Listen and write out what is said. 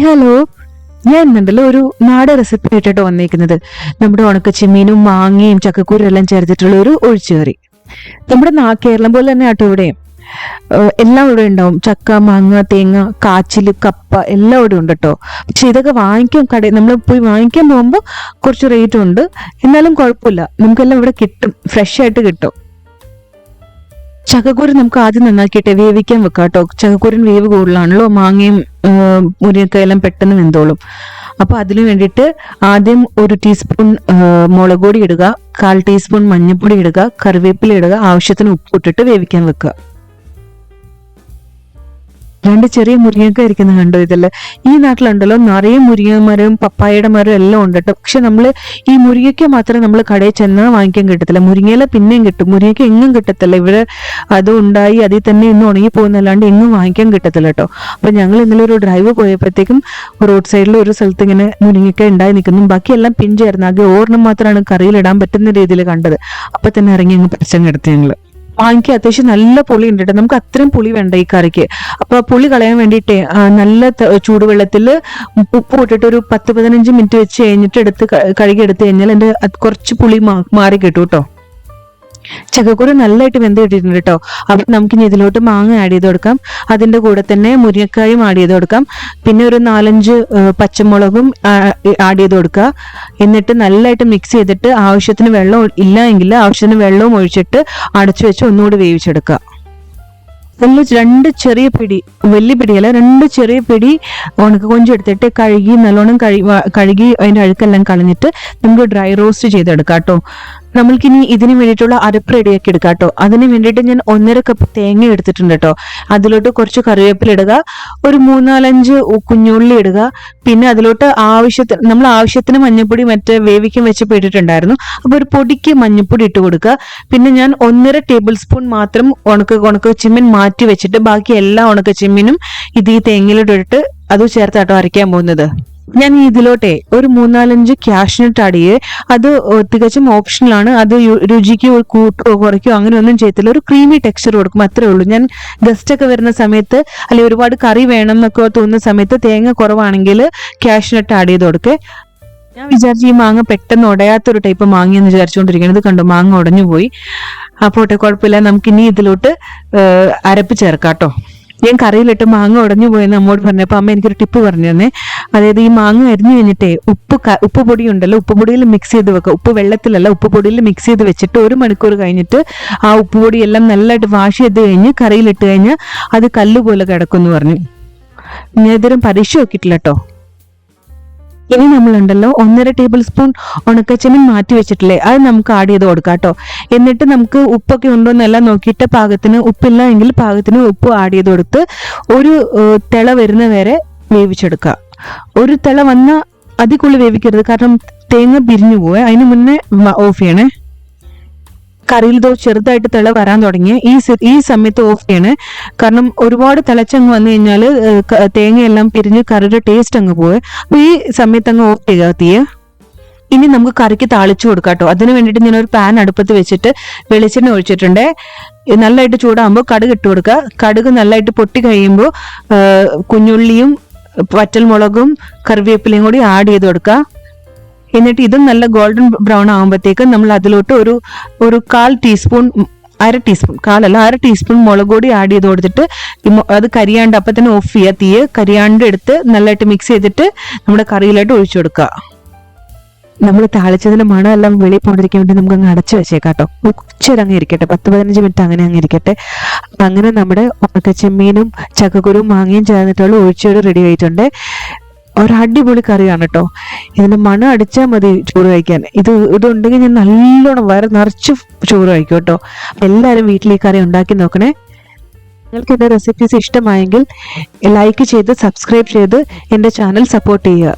Hi hello, ഞാൻ ഇന്നുണ്ടല്ലോ ഒരു നാടൻ റെസിപ്പി ആയിട്ടോ വന്നിരിക്കുന്നത്. നമ്മുടെ ഉണക്കച്ചെമ്മീനും മാങ്ങയും ചക്കക്കൂരും എല്ലാം ചേർത്തിട്ടുള്ള ഒരു ഒഴിച്ചുകറി. നമ്മുടെ കേരളം പോലെ തന്നെ ആട്ടോ ഇവിടെ എല്ലാം ഇവിടെ ഉണ്ടാവും. ചക്ക, മാങ്ങ, തേങ്ങ, കാച്ചില്, കപ്പ എല്ലാം ഇവിടെ ഉണ്ട് കേട്ടോ. പക്ഷെ ഇതൊക്കെ നമ്മൾ പോയി വാങ്ങിക്കാൻ പോകുമ്പോൾ കുറച്ച് റേറ്റ് ഉണ്ട്. എന്നാലും കുഴപ്പമില്ല, നമുക്കെല്ലാം ഇവിടെ കിട്ടും, ഫ്രഷ് ആയിട്ട് കിട്ടും. ചക്കക്കൂരൻ നമുക്ക് ആദ്യം നന്നാക്കിയിട്ട് വേവിക്കാൻ വെക്കാം കേട്ടോ. ചക്കക്കൂരൻ വേവ് കൂടുതലാണല്ലോ, മാങ്ങയും മുരിങ്ങക്കായെല്ലാം പെട്ടെന്ന് വെന്തോളും. അപ്പൊ അതിന് വേണ്ടിയിട്ട് ആദ്യം 1 ടീസ്പൂൺ മുളക് പൊടി ഇടുക, 1/4 ടീസ്പൂൺ മഞ്ഞൾപ്പൊടി ഇടുക, കറിവേപ്പില ഇടുക, ആവശ്യത്തിന് ഉപ്പ് ഇട്ടിട്ട് വേവിക്കാൻ വെക്കുക. 2 ചെറിയ മുരിങ്ങക്ക ഇരിക്കുന്ന കണ്ടോ ഇതില്. ഈ നാട്ടിലുണ്ടല്ലോ നിറയെ മുരിങ്ങ മരവും പപ്പായയുടെ മരവും എല്ലാം ഉണ്ട് കേട്ടോ. പക്ഷെ നമ്മള് ഈ മുരിങ്ങയ്ക്ക മാത്രമേ നമ്മൾ കടയിൽ ചെന്നാൽ വാങ്ങിക്കാൻ കിട്ടത്തില്ല. മുരിങ്ങയില പിന്നെയും കിട്ടും, മുരിങ്ങയ്ക്ക എങ്ങും കിട്ടത്തില്ല. ഇവിടെ അത് ഉണ്ടായി അതിൽ തന്നെ ഇന്ന് ഉണങ്ങി പോകുന്നല്ലാണ്ട് എങ്ങും വാങ്ങിക്കാൻ കിട്ടത്തില്ല കേട്ടോ. അപ്പൊ ഞങ്ങൾ ഇന്നലെ ഒരു ഡ്രൈവ് പോയപ്പോഴത്തേക്കും റോഡ് സൈഡിൽ ഒരു സ്ഥലത്ത് ഇങ്ങനെ മുരിങ്ങയ്ക്ക ഉണ്ടായി നിൽക്കുന്നു. ബാക്കിയെല്ലാം പിഞ്ചായിരുന്നു. ആകെ ഓർണം മാത്രമാണ് കറിയിലിടാൻ പറ്റുന്ന രീതിയിൽ കണ്ടത്. അപ്പൊ തന്നെ ഇറങ്ങി അങ്ങ് പറിച്ചങ്ങെടുത്ത് ഞങ്ങള്. വാങ്ങിക്കുക. അത്യാവശ്യം നല്ല പുളി ഉണ്ട് കേട്ടോ. നമുക്ക് അത്രയും പുളി വേണ്ട ഈ കറിക്ക്. അപ്പൊ പുളി കളയാൻ വേണ്ടിയിട്ടേ നല്ല ചൂടുവെള്ളത്തിൽ ഉപ്പ് ഇട്ടിട്ട് ഒരു 10-15 മിനിറ്റ് വെച്ച് കഴിഞ്ഞിട്ട് കഴുകി എടുത്തു കഴിഞ്ഞാൽ എൻ്റെ കുറച്ച് പുളി മാറി കിട്ടും കേട്ടോ. ചക്കക്കൂര നല്ലതായിട്ട് വെന്ത് കിട്ടിയിട്ടുണ്ട് കേട്ടോ. അപ്പൊ നമുക്കിനി ഇതിലോട്ട് മാങ്ങ ആഡ് ചെയ്ത് കൊടുക്കാം. അതിന്റെ കൂടെ തന്നെ മുരിങ്ങക്കായും ആഡ് ചെയ്ത് കൊടുക്കാം. പിന്നെ ഒരു 4-5 പച്ചമുളകും ആഡ് ചെയ്ത് കൊടുക്കുക. എന്നിട്ട് നല്ലതായിട്ട് മിക്സ് ചെയ്തിട്ട് ആവശ്യത്തിന് വെള്ളം ഇല്ല എങ്കിൽ ആവശ്യത്തിന് വെള്ളവും ഒഴിച്ചിട്ട് അടച്ചു വെച്ച് ഒന്നുകൂടി വേവിച്ചെടുക്കുക. 2 ചെറിയ പിടി, വലിയ പിടിയല്ല, 2 ചെറിയ പിടി ഉണക്ക കൊഞ്ച് എടുത്തിട്ട് നല്ലോണം കഴുകി അതിന്റെ അഴുക്കെല്ലാം കളഞ്ഞിട്ട് നമുക്ക് ഡ്രൈ റോസ്റ്റ് ചെയ്തെടുക്കാം കേട്ടോ. നമ്മൾക്കിനി ഇതിന് വേണ്ടിയിട്ടുള്ള അരപ്പ് റെഡിയാക്കി എടുക്കാം കേട്ടോ. അതിന് വേണ്ടിയിട്ട് ഞാൻ 1.5 കപ്പ് തേങ്ങ എടുത്തിട്ടുണ്ട് കേട്ടോ. അതിലോട്ട് കുറച്ച് കറിവേപ്പില ഇടുക, ഒരു 3-4-5 കുഞ്ഞുള്ളി ഇടുക. പിന്നെ അതിലോട്ട് നമ്മൾ ആവശ്യത്തിന് മഞ്ഞൾപ്പൊടി വേവിക്കാൻ വെച്ചപ്പോൾ ഇട്ടിട്ടുണ്ടായിരുന്നു. അപ്പൊ ഒരു പൊടിക്ക് മഞ്ഞൾപ്പൊടി ഇട്ട് കൊടുക്കുക. പിന്നെ ഞാൻ 1.5 ടേബിൾ സ്പൂൺ മാത്രം ഉണക്ക ചെമ്മീൻ മാറ്റി വെച്ചിട്ട് ബാക്കി എല്ലാ ഉണക്ക ചെമ്മീനും ഈ തേങ്ങയിലോട്ട് ഇട്ടിട്ട് അത് ചേർത്താട്ടോ അരയ്ക്കാൻ പോകുന്നത്. ഞാൻ ഇതിലോട്ടെ ഒരു 3-4-5 കാഷ്നട്ട് ആഡ് ചെയ്യേ. അത് തികച്ചും ഓപ്ഷണലാണ്. അത് രുചിക്ക് കൂട്ടോ കുറയ്ക്കോ അങ്ങനെ ഒന്നും ചെയ്യത്തില്ല. ഒരു ക്രീമി ടെക്സ്ചർ കൊടുക്കും, അത്രേ ഉള്ളൂ. ഞാൻ ഗസ്റ്റ് ഒക്കെ വരുന്ന സമയത്ത് അല്ലെങ്കിൽ ഒരുപാട് കറി വേണം എന്നൊക്കെ തോന്നുന്ന സമയത്ത് തേങ്ങ കുറവാണെങ്കിൽ കാഷ്നട്ട് ആഡ് ചെയ്ത് കൊടുക്കേ. ഞാൻ വിചാരിച്ചു ഈ മാങ്ങ പെട്ടെന്ന് ഉടയാത്തൊരു ടൈപ്പ് മാങ്ങയെന്ന് വിചാരിച്ചുകൊണ്ടിരിക്കുന്നത്. കണ്ടോ, മാങ്ങ ഉടഞ്ഞു പോയി. അപ്പോട്ടെ, കുഴപ്പമില്ല. നമുക്കിനി ഇതിലോട്ട് അരപ്പ് ചേർക്കാം കേട്ടോ. ഞാൻ കറിയിലിട്ട് മാങ്ങ ഉടഞ്ഞു പോയെന്ന് അമ്മോട് പറഞ്ഞപ്പോൾ അമ്മ എനിക്കൊരു ടിപ്പ് പറഞ്ഞു തന്നെ. അതായത് ഈ മാങ്ങ അരിഞ്ഞു കഴിഞ്ഞിട്ടേ ഉപ്പ് പൊടി ഉണ്ടല്ലോ, ഉപ്പ് പൊടിയിൽ മിക്സ് ചെയ്ത് വെക്കുക. ഉപ്പ് വെള്ളത്തിലല്ല, ഉപ്പ് പൊടിയിൽ മിക്സ് ചെയ്ത് വെച്ചിട്ട് 1 മണിക്കൂർ കഴിഞ്ഞിട്ട് ആ ഉപ്പ് പൊടി എല്ലാം നല്ലതായിട്ട് വാഷ് ചെയ്ത് കഴിഞ്ഞ് കറിയിലിട്ട് കഴിഞ്ഞാൽ അത് കല്ലുപോലെ കിടക്കുമെന്ന് പറഞ്ഞു. ഞാൻ ഇതുവരെ പരീക്ഷ നോക്കിയിട്ടില്ല കേട്ടോ. ഇനി നമ്മളുണ്ടല്ലോ 1.5 ടേബിൾ സ്പൂൺ ഉണക്കച്ചെമ്മീൻ മാറ്റി വെച്ചിട്ടില്ലേ, അത് നമുക്ക് ആഡ് ചെയ്ത് കൊടുക്കാം കേട്ടോ. എന്നിട്ട് നമുക്ക് ഉപ്പൊക്കെ ഉണ്ടോ എന്നെല്ലാം നോക്കിയിട്ട് പാകത്തിന് ഉപ്പില്ല എങ്കിൽ പാകത്തിന് ഉപ്പ് ആഡ് ചെയ്ത് കൊടുത്ത് ഒരു തിള വരുന്ന വരെ വേവിച്ചെടുക്കുക. ഒരു തിള വന്ന അതിക്കുള്ളിൽ വേവിക്കരുത്, കാരണം തേങ്ങ പിരിഞ്ഞു പോവേ. അതിന് മുന്നേ ഓഫ് ചെയ്യണേ. കറിയിൽ ചെറുതായിട്ട് തിള വരാൻ തുടങ്ങിയ ഈ സമയത്ത് ഓഫ് ചെയ്യണേ. കാരണം ഒരുപാട് തിളച്ചങ്ങ് വന്നു കഴിഞ്ഞാൽ തേങ്ങയെല്ലാം പിരിഞ്ഞ് കറിയുടെ ടേസ്റ്റ് അങ്ങ് പോവേ. അപ്പൊ ഈ സമയത്ത് അങ്ങ് ഓഫ് ചെയ്യുക തീയെ. ഇനി നമുക്ക് കറിക്ക് താളിച്ചു കൊടുക്കാം കേട്ടോ. അതിന് വേണ്ടിയിട്ട് ഞാനൊരു പാൻ അടുപ്പത്ത് വെച്ചിട്ട് വെളിച്ചെണ്ണ ഒഴിച്ചിട്ടുണ്ട്. നല്ലതായിട്ട് ചൂടാകുമ്പോൾ കടുക് ഇട്ട് കൊടുക്കുക. കടുക് നല്ലതായിട്ട് പൊട്ടി കഴിയുമ്പോൾ കുഞ്ഞുള്ളിയും വറ്റൽമുളകും കറിവേപ്പിലയും കൂടി ആഡ് ചെയ്ത് കൊടുക്കുക. എന്നിട്ട് ഇതും നല്ല ഗോൾഡൻ ബ്രൗൺ ആകുമ്പോഴത്തേക്ക് നമ്മൾ അതിലോട്ട് ഒരു 1/4 ടീസ്പൂൺ, 1/2 ടീസ്പൂൺ മുളക് പൊടി ആഡ് ചെയ്ത് കൊടുത്തിട്ട് അത് കരിയാണ്ട് അപ്പം തന്നെ ഓഫ് ചെയ്യുക തീയെ. കരിയാണ്ട് എടുത്ത് നല്ലതായിട്ട് മിക്സ് ചെയ്തിട്ട് നമ്മുടെ കറിയിലായിട്ട് ഒഴിച്ചു കൊടുക്കുക. നമ്മൾ താളിച്ചതിന്റെ മണം എല്ലാം വെളിയിൽ പോകാതിരിക്കാൻ വേണ്ടി നമുക്ക് അങ്ങ് അടച്ചു വെച്ചേക്കാം കേട്ടോ. ഉച്ചവരെ അങ്ങ് ഇരിക്കട്ടെ, 10-15 മിനിറ്റ് അങ്ങനെ അങ്ങ് ഇരിക്കട്ടെ. അങ്ങനെ നമ്മുടെ ഉണക്കച്ചെമ്മീനും ചക്കക്കുരും മാങ്ങയും ചേർന്നിട്ടുള്ള ഒഴിച്ചുകറി റെഡി ആയിട്ടുണ്ട്. ഒരു അടിപൊളി കറിയാണ് കേട്ടോ. ഇതിന്റെ മണം അടിച്ചാൽ മതി ചോറ് കഴിക്കാൻ. ഇതുണ്ടെങ്കിൽ ഞാൻ നല്ലോണം വയറ് നിറച്ച് ചോറ് കഴിക്കും കേട്ടോ. എല്ലാവരും വീട്ടിൽ ഈ കറി ഉണ്ടാക്കി നോക്കണേ. നിങ്ങൾക്ക് എൻ്റെ റെസിപ്പീസ് ഇഷ്ടമായെങ്കിൽ ലൈക്ക് ചെയ്ത് സബ്സ്ക്രൈബ് ചെയ്ത് എൻ്റെ ചാനൽ സപ്പോർട്ട് ചെയ്യുക.